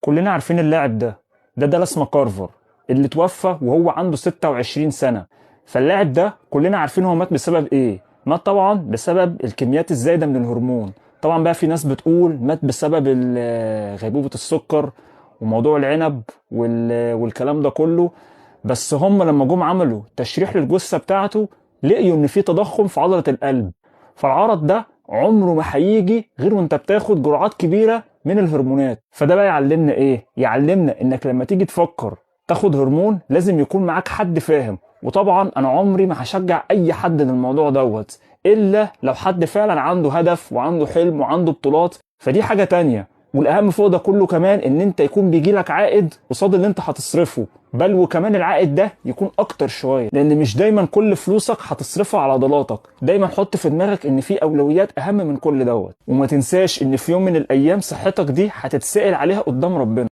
كلنا عارفين اللاعب ده دالاس ماكارفر اللي توفى وهو عنده 26 سنة. فاللاعب ده كلنا عارفين هو مات بسبب ايه. مات طبعا بسبب الكميات الزايدة من الهرمون. طبعا بقى في ناس بتقول مات بسبب غيبوبة السكر وموضوع العنب والكلام ده كله. بس هم لما جم عملوا تشريح للجثة بتاعته لقيوا ان في تضخم في عضلة القلب. فالعرض ده عمره ما هيجي غير وانت بتاخد جرعات كبيرة من الهرمونات. فده بقى يعلمنا ايه؟ يعلمنا انك لما تيجي تفكر تاخد هرمون لازم يكون معاك حد فاهم. وطبعا انا عمري ما هشجع اي حد للموضوع دوت الا لو حد فعلا عنده هدف وعنده حلم وعنده بطولات، فدي حاجة تانية. والاهم فوق ده كله كمان ان انت يكون بيجيلك عائد قصاد اللي انت هتصرفه، بل وكمان العائد ده يكون اكتر شويه، لان مش دايما كل فلوسك هتصرفها على عضلاتك. دايما حط في دماغك ان في اولويات اهم من كل دوت. وما تنساش ان في يوم من الايام صحتك دي هتتسأل عليها قدام ربنا.